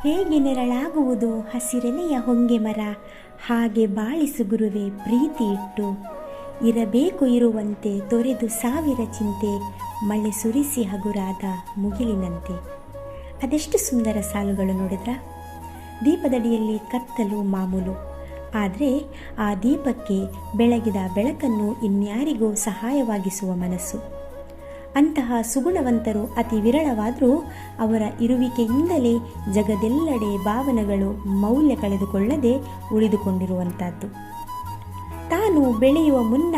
ಹೇಗೆ ನೆರಳಾಗುವುದು ಹಸಿರೆಲೆಯ ಹೊಂಗೆ ಮರ, ಹಾಗೆ ಬಾಳಿಸು ಗುರುವೆ ಪ್ರೀತಿ ಇಟ್ಟು. ಇರಬೇಕು ಇರುವಂತೆ ತೊರೆದು ಸಾವಿರ ಚಿಂತೆ, ಮಳೆ ಸುರಿಸಿ ಹಗುರಾದ ಮುಗಿಲಿನಂತೆ. ಅದೆಷ್ಟು ಸುಂದರ ಸಾಲುಗಳು ನೋಡಿದ್ರ. ದೀಪದಡಿಯಲ್ಲಿ ಕತ್ತಲು ಮಾಮೂಲು, ಆದರೆ ಆ ದೀಪಕ್ಕೆ ಬೆಳಗಿದ ಬೆಳಕನ್ನು ಇನ್ಯಾರಿಗೂ ಸಹಾಯವಾಗಿಸುವ ಮನಸ್ಸು. ಅಂತಹ ಸುಗುಣವಂತರು ಅತಿ ವಿರಳವಾದರೂ ಅವರ ಇರುವಿಕೆಯಿಂದಲೇ ಜಗದೆಲ್ಲೆಡೆ ಭಾವನೆಗಳು ಮೌಲ್ಯ ಕಳೆದುಕೊಳ್ಳದೆ ಉಳಿದುಕೊಂಡಿರುವಂಥದ್ದು. ತಾನು ಬೆಳೆಯುವ ಮುನ್ನ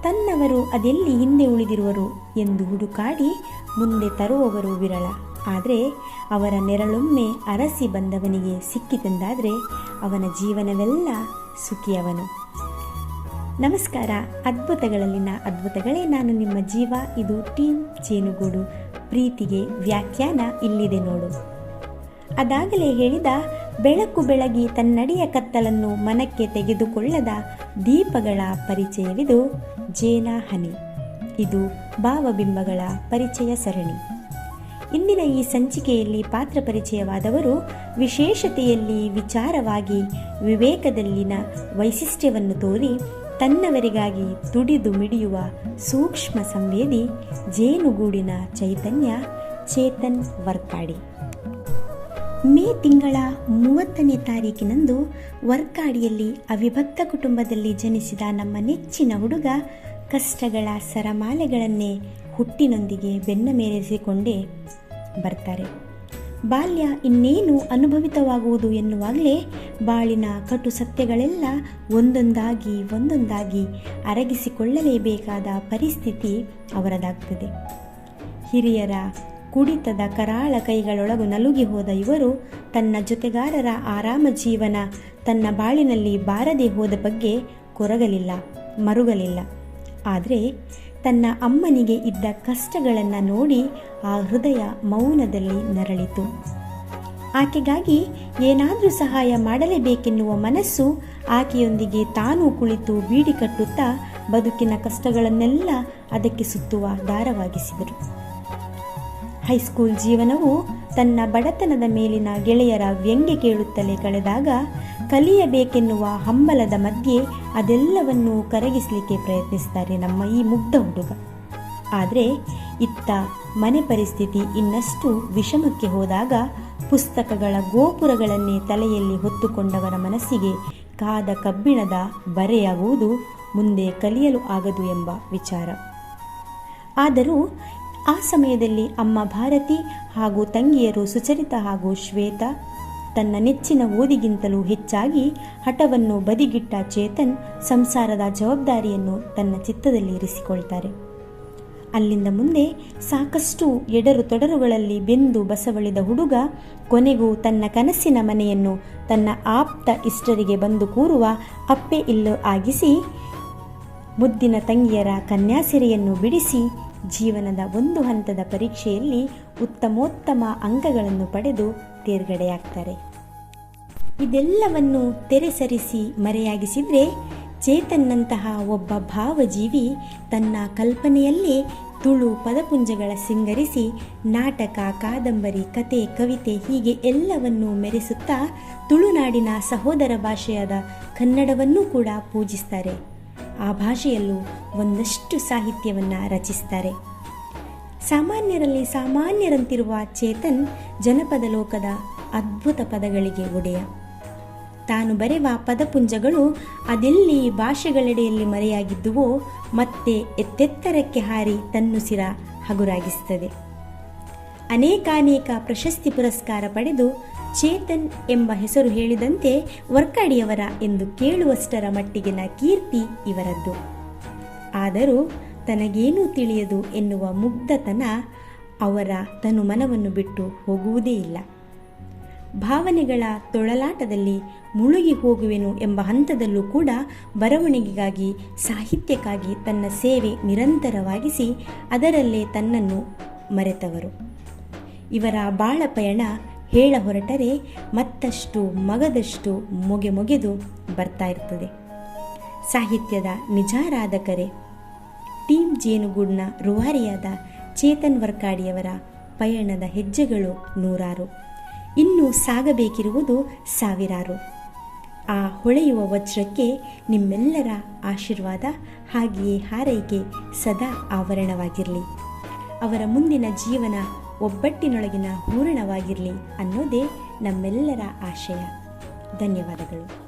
ತನ್ನವರು ಅದೆಲ್ಲಿ ಹಿಂದೆ ಉಳಿದಿರುವರು ಎಂದು ಹುಡುಕಾಡಿ ಮುಂದೆ ತರುವವರು ವಿರಳ. ಆದರೆ ಅವರ ನೆರಳೊಮ್ಮೆ ಅರಸಿ ಬಂದವನಿಗೆ ಸಿಕ್ಕಿತೆಂದಾದರೆ ಅವನ ಜೀವನವೆಲ್ಲ ಸುಖಿಯವನು. ನಮಸ್ಕಾರ. ಅದ್ಭುತಗಳಲ್ಲಿನ ಅದ್ಭುತಗಳೇ, ನಾನು ನಿಮ್ಮ ಜೀವ. ಇದು ಟೀಮ್ ಜೇನುಗೂಡು. ಪ್ರೀತಿಗೆ ವ್ಯಾಖ್ಯಾನ ಇಲ್ಲಿದೆ ನೋಡು. ಅದಾಗಲೇ ಹೇಳಿದ ಬೆಳಕು ಬೆಳಗಿ ತನ್ನಡಿಯ ಕತ್ತಲನ್ನು ಮನಕ್ಕೆ ತೆಗೆದುಕೊಳ್ಳದ ದೀಪಗಳ ಪರಿಚಯವಿದು ಜೇನ ಹನಿ. ಇದು ಭಾವಬಿಂಬಗಳ ಪರಿಚಯ ಸರಣಿ. ಇಂದಿನ ಈ ಸಂಚಿಕೆಯಲ್ಲಿ ಪಾತ್ರ ಪರಿಚಯವಾದವರು ವಿಶೇಷತೆಯಲ್ಲಿ ವಿಚಾರವಾಗಿ ವಿವೇಕದಲ್ಲಿನ ವೈಶಿಷ್ಟ್ಯವನ್ನು ತೋರಿ ತನ್ನವರಿಗಾಗಿ ತುಡಿದು ಮಿಡಿಯುವ ಸೂಕ್ಷ್ಮ ಸಂವೇದಿ ಜೇನುಗೂಡಿನ ಚೈತನ್ಯ ಚೇತನ್ ವರ್ಕಾಡಿ. ಮೇ ತಿಂಗಳ 30ನೇ ತಾರೀಕಿನಂದು ವರ್ಕಾಡಿಯಲ್ಲಿ ಅವಿಭಕ್ತ ಕುಟುಂಬದಲ್ಲಿ ಜನಿಸಿದ ನಮ್ಮ ನೆಚ್ಚಿನ ಹುಡುಗ ಕಷ್ಟಗಳ ಸರಮಾಲೆಗಳನ್ನೇ ಹುಟ್ಟಿನೊಂದಿಗೆ ಬೆನ್ನ ಮೇರೆಸಿಕೊಂಡೇ ಬರ್ತಾರೆ. ಬಾಲ್ಯ ಇನ್ನೇನು ಅನುಭವಿತವಾಗುವುದು ಎನ್ನುವಾಗಲೇ ಬಾಳಿನ ಕಟು ಸತ್ಯಗಳೆಲ್ಲ ಒಂದೊಂದಾಗಿ ಅರಗಿಸಿಕೊಳ್ಳಲೇಬೇಕಾದ ಪರಿಸ್ಥಿತಿ ಅವರದಾಗ್ತದೆ. ಹಿರಿಯರ ಕುಡಿತದ ಕರಾಳ ಕೈಗಳೊಳಗು ನಲುಗಿ ಹೋದ ಇವರು ತನ್ನ ಜೊತೆಗಾರರ ಆರಾಮ ಜೀವನ ತನ್ನ ಬಾಳಿನಲ್ಲಿ ಬಾರದೆ ಹೋದ ಬಗ್ಗೆ ಕೊರಗಲಿಲ್ಲ, ಮರುಗಲಿಲ್ಲ. ಆದರೆ ತನ್ನ ಅಮ್ಮನಿಗೆ ಇದ್ದ ಕಷ್ಟಗಳನ್ನು ನೋಡಿ ಆ ಹೃದಯ ಮೌನದಲ್ಲಿ ನರಳಿತು. ಆಕೆಗಾಗಿ ಏನಾದರೂ ಸಹಾಯ ಮಾಡಲೇಬೇಕೆನ್ನುವ ಮನಸ್ಸು ಆಕೆಯೊಂದಿಗೆ ತಾನೂ ಕುಳಿತು ಬೀಡಿ ಕಟ್ಟುತ್ತಾ ಬದುಕಿನ ಕಷ್ಟಗಳನ್ನೆಲ್ಲ ಅದಕ್ಕೆ ಸುತ್ತುವ ದಾರವಾಗಿಸಿದರು. ಹೈಸ್ಕೂಲ್ ಜೀವನವು ತನ್ನ ಬಡತನದ ಮೇಲಿನ ಗೆಳೆಯರ ವ್ಯಂಗ್ಯ ಕೇಳುತ್ತಲೇ ಕಳೆದಾಗ ಕಲಿಯಬೇಕೆನ್ನುವ ಹಂಬಲದ ಮಧ್ಯೆ ಅದೆಲ್ಲವನ್ನೂ ಕರಗಿಸಲಿಕ್ಕೆ ಪ್ರಯತ್ನಿಸ್ತಾರೆ ನಮ್ಮ ಈ ಮುಗ್ಧ ಹುಡುಗ. ಆದರೆ ಇತ್ತ ಮನೆ ಪರಿಸ್ಥಿತಿ ಇನ್ನಷ್ಟು ವಿಷಮಕ್ಕೆ ಹೋದಾಗ ಪುಸ್ತಕಗಳ ಗೋಪುರಗಳನ್ನೇ ತಲೆಯಲ್ಲಿ ಹೊತ್ತುಕೊಂಡವರ ಮನಸ್ಸಿಗೆ ಕಾದ ಕಬ್ಬಿಣದ ಬರೆಯಾಗುವುದು ಮುಂದೆ ಕಲಿಯಲು ಆಗದು ಎಂಬ ವಿಚಾರ. ಆದರೂ ಆ ಸಮಯದಲ್ಲಿ ಅಮ್ಮ ಭಾರತಿ ಹಾಗೂ ತಂಗಿಯರು ಸುಚರಿತಾ ಹಾಗೂ ಶ್ವೇತಾ ತನ್ನ ನೆಚ್ಚಿನ ಓದಿಗಿಂತಲೂ ಹೆಚ್ಚಾಗಿ ಹಠವನ್ನು ಬದಿಗಿಟ್ಟ ಚೇತನ್ ಸಂಸಾರದ ಜವಾಬ್ದಾರಿಯನ್ನು ತನ್ನ ಚಿತ್ತದಲ್ಲಿ ಇರಿಸಿಕೊಳ್ತಾರೆ. ಅಲ್ಲಿಂದ ಮುಂದೆ ಸಾಕಷ್ಟು ಎಡರು ತೊಡರುಗಳಲ್ಲಿ ಬೆಂದು ಬಸವಳಿದ ಹುಡುಗ ಕೊನೆಗೂ ತನ್ನ ಕನಸಿನ ಮನೆಯನ್ನು ತನ್ನ ಆಪ್ತ ಇಷ್ಟರಿಗೆ ಬಂದು ಕೂರುವ ಅಪ್ಪೆ ಇಲ್ಲು ಆಗಿಸಿ ಮುದ್ದಿನ ತಂಗಿಯರ ಕನ್ಯಾಸಿರಿಯನ್ನು ಬಿಡಿಸಿ ಜೀವನದ ಒಂದು ಹಂತದ ಪರೀಕ್ಷೆಯಲ್ಲಿ ಉತ್ತಮೋತ್ತಮ ಅಂಕಗಳನ್ನು ಪಡೆದು ತೇರ್ಗಡೆಯಾಗ್ತಾರೆ. ಇದೆಲ್ಲವನ್ನು ತೆರೆಸರಿಸಿ ಮರೆಯಾಗಿಸಿದರೆ ಚೇತನ್ನಂತಹ ಒಬ್ಬ ಭಾವಜೀವಿ ತನ್ನ ಕಲ್ಪನೆಯಲ್ಲೇ ತುಳು ಪದಪುಂಜಗಳ ಸಿಂಗರಿಸಿ ನಾಟಕ, ಕಾದಂಬರಿ, ಕತೆ, ಕವಿತೆ ಹೀಗೆ ಎಲ್ಲವನ್ನೂ ಮೆರೆಸುತ್ತಾ ತುಳುನಾಡಿನ ಸಹೋದರ ಭಾಷೆಯಾದ ಕನ್ನಡವನ್ನೂ ಕೂಡ ಪೂಜಿಸ್ತಾರೆ. ಆ ಭಾಷೆಯಲ್ಲೂ ಒಂದಷ್ಟು ಸಾಹಿತ್ಯವನ್ನು ರಚಿಸ್ತಾರೆ. ಸಾಮಾನ್ಯರಲ್ಲಿ ಸಾಮಾನ್ಯರಂತಿರುವ ಚೇತನ್ ಜನಪದ ಲೋಕದ ಅದ್ಭುತ ಪದಗಳಿಗೆ ಒಡೆಯ. ತಾನು ಬರೆವ ಪದಪುಂಜಗಳು ಅದೆಲ್ಲಿ ಭಾಷೆಗಳೆಡೆಯಲ್ಲಿ ಮರೆಯಾಗಿದ್ದುವೋ ಮತ್ತೆ ಎತ್ತೆತ್ತರಕ್ಕೆ ಹಾರಿ ತನ್ನುಸಿರ ಹಗುರಾಗಿಸುತ್ತದೆ. ಅನೇಕಾನೇಕ ಪ್ರಶಸ್ತಿ ಪುರಸ್ಕಾರ ಪಡೆದು ಚೇತನ್ ಎಂಬ ಹೆಸರು ಹೇಳಿದಂತೆ ವರ್ಕಾಡಿಯವರ ಎಂದು ಕೇಳುವಷ್ಟರ ಮಟ್ಟಿಗಿನ ಕೀರ್ತಿ ಇವರದ್ದು. ಆದರೂ ತನಗೇನೂ ತಿಳಿಯದು ಎನ್ನುವ ಮುಗ್ಧತನ ಅವರ ತನು ಮನವನ್ನು ಬಿಟ್ಟು ಹೋಗುವುದೇ ಇಲ್ಲ. ಭಾವನೆಗಳ ತೊಳಲಾಟದಲ್ಲಿ ಮುಳುಗಿ ಹೋಗುವೆನು ಎಂಬ ಹಂತದಲ್ಲೂ ಕೂಡ ಬರವಣಿಗೆಗಾಗಿ, ಸಾಹಿತ್ಯಕ್ಕಾಗಿ ತನ್ನ ಸೇವೆ ನಿರಂತರವಾಗಿಸಿ ಅದರಲ್ಲೇ ತನ್ನನ್ನು ಮರೆತವರು. ಇವರ ಬಾಳ ಪಯಣ ಹೇಳ ಹೊರಟರೆ ಮತ್ತಷ್ಟು ಮಗದಷ್ಟು ಮೊಗೆದು ಬರ್ತಾ ಇರ್ತದೆ. ಸಾಹಿತ್ಯದ ನಿಜಾರಾಧಕರೇ ಟೀಮ್ ಜೇನುಗೂಡಿನ ರೂವಾರಿಯಾದ ಚೇತನ್ ವರ್ಕಾಡಿಯವರ ಪಯಣದ ಹೆಜ್ಜೆಗಳು ನೂರಾರು. ಇನ್ನೂ ಸಾಗಬೇಕಿರುವುದು ಸಾವಿರಾರು. ಆ ಹೊಳೆಯುವ ವಜ್ರಕ್ಕೆ ನಿಮ್ಮೆಲ್ಲರ ಆಶೀರ್ವಾದ ಹಾಗೆಯೇ ಹಾರೈಕೆ ಸದಾ ಆವರಣವಾಗಿರಲಿ. ಅವರ ಮುಂದಿನ ಜೀವನ ಒಬ್ಬಟ್ಟಿನೊಳಗಿನ ಹೂರಣವಾಗಿರಲಿ ಅನ್ನೋದೇ ನಮ್ಮೆಲ್ಲರ ಆಶಯ. ಧನ್ಯವಾದಗಳು.